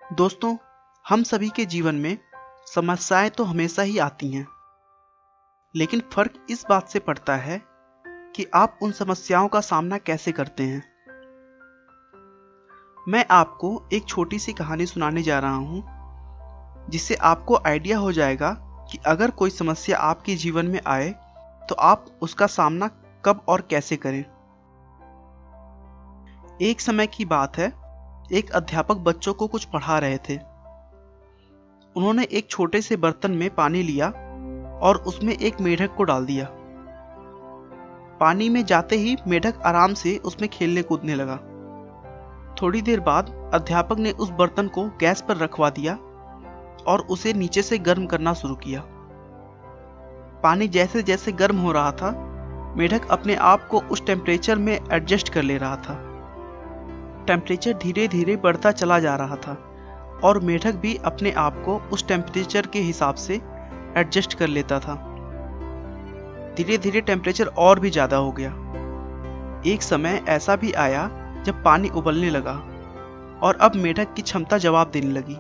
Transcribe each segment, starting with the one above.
दोस्तों, हम सभी के जीवन में समस्याएं तो हमेशा ही आती हैं, लेकिन फर्क इस बात से पड़ता है कि आप उन समस्याओं का सामना कैसे करते हैं। मैं आपको एक छोटी सी कहानी सुनाने जा रहा हूं, जिससे आपको आइडिया हो जाएगा कि अगर कोई समस्या आपके जीवन में आए तो आप उसका सामना कब और कैसे करें। एक समय की बात है, एक अध्यापक बच्चों को कुछ पढ़ा रहे थे। उन्होंने एक छोटे से बर्तन में पानी लिया और उसमें एक मेढक को डाल दिया। पानी में जाते ही मेढक आराम से उसमें खेलने कूदने लगा। थोड़ी देर बाद अध्यापक ने उस बर्तन को गैस पर रखवा दिया और उसे नीचे से गर्म करना शुरू किया। पानी जैसे जैसे गर्म हो रहा था, मेढक अपने आप को उस टेम्परेचर में एडजस्ट कर ले रहा था। टेम्परेचर धीरे धीरे बढ़ता चला जा रहा था और मेढक भी अपने आप को उस टेम्परेचर के हिसाब से एडजस्ट कर लेता था। धीरे धीरे टेम्परेचर और भी ज़्यादा हो गया। एक समय ऐसा भी आया जब पानी उबलने लगा और अब मेढक की क्षमता जवाब देने लगी।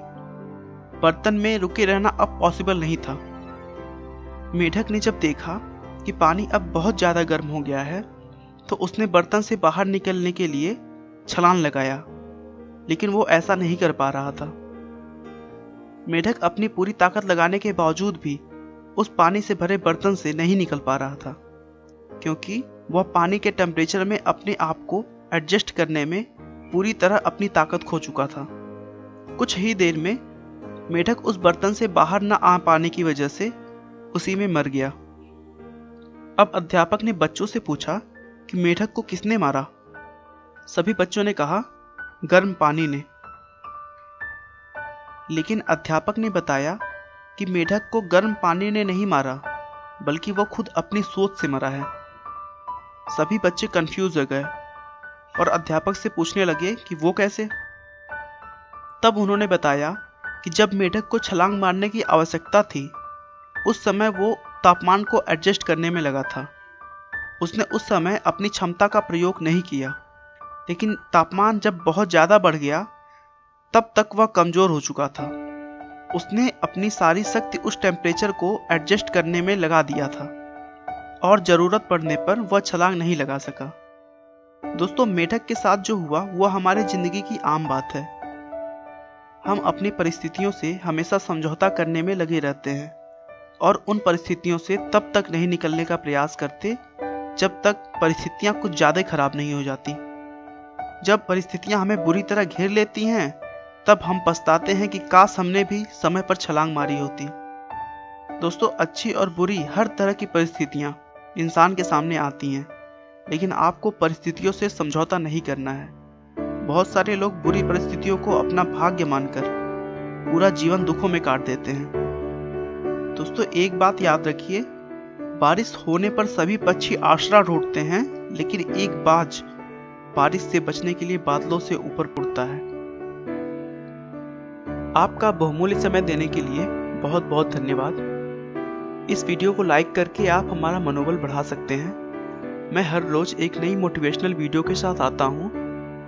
बर्तन में रुके रहना अब पॉसिबल नहीं था। मेढक ने जब देखा कि पानी अब बहुत ज़्यादा गर्म हो गया है, तो उसने बर्तन से बाहर निकलने के लिए छलांग लगाया, लेकिन वो ऐसा नहीं कर पा रहा था। मेढक अपनी पूरी ताकत लगाने के बावजूद भी उस पानी से भरे बर्तन से नहीं निकल पा रहा था, क्योंकि वह पानी के टेम्परेचर में अपने आप को एडजस्ट करने में पूरी तरह अपनी ताकत खो चुका था। कुछ ही देर में मेढक उस बर्तन से बाहर न आ पाने की वजह से उसी में मर गया। अब अध्यापक ने बच्चों से पूछा कि मेढक को किसने मारा। सभी बच्चों ने कहा, गर्म पानी ने। लेकिन अध्यापक ने बताया कि मेढक को गर्म पानी ने नहीं मारा, बल्कि वो खुद अपनी सोच से मरा है। सभी बच्चे कंफ्यूज हो गए और अध्यापक से पूछने लगे कि वो कैसे। तब उन्होंने बताया कि जब मेढक को छलांग मारने की आवश्यकता थी, उस समय वो तापमान को एडजस्ट करने में लगा था। उसने उस समय अपनी क्षमता का प्रयोग नहीं किया, लेकिन तापमान जब बहुत ज़्यादा बढ़ गया, तब तक वह कमज़ोर हो चुका था। उसने अपनी सारी शक्ति उस टेम्परेचर को एडजस्ट करने में लगा दिया था और ज़रूरत पड़ने पर वह छलांग नहीं लगा सका। दोस्तों, मेढक के साथ जो हुआ वह हमारे ज़िंदगी की आम बात है। हम अपनी परिस्थितियों से हमेशा समझौता करने में लगे रहते हैं और उन परिस्थितियों से तब तक नहीं निकलने का प्रयास करते जब तक परिस्थितियाँ कुछ ज़्यादा खराब नहीं हो जाती। जब परिस्थितियां हमें बुरी तरह घेर लेती हैं, तब हम पछताते हैं कि काश हमने भी समय पर छलांग मारी होती। दोस्तों, अच्छी और बुरी हर तरह की परिस्थितियां इंसान के सामने आती हैं, लेकिन आपको परिस्थितियों से समझौता नहीं करना है। बहुत सारे लोग बुरी परिस्थितियों को अपना भाग्य मानकर पूरा जीवन दुखों में काट देते हैं। दोस्तों, एक बात याद रखिए, बारिश होने पर सभी पक्षी आश्रय ढूंढते हैं, लेकिन एक बाज बारिश से बचने के लिए बादलों से ऊपर उड़ता है। आपका बहुमूल्य समय देने के लिए बहुत बहुत धन्यवाद। इस वीडियो को लाइक करके आप हमारा मनोबल बढ़ा सकते हैं। मैं हर रोज एक नई मोटिवेशनल वीडियो के साथ आता हूं।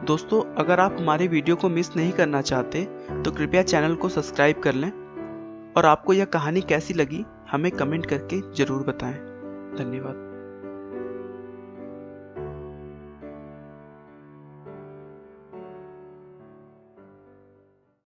दोस्तों, अगर आप हमारे वीडियो को मिस नहीं करना चाहते तो कृपया चैनल को सब्सक्राइब कर लें और आपको यह कहानी कैसी लगी हमें कमेंट करके जरूर बताएं। धन्यवाद।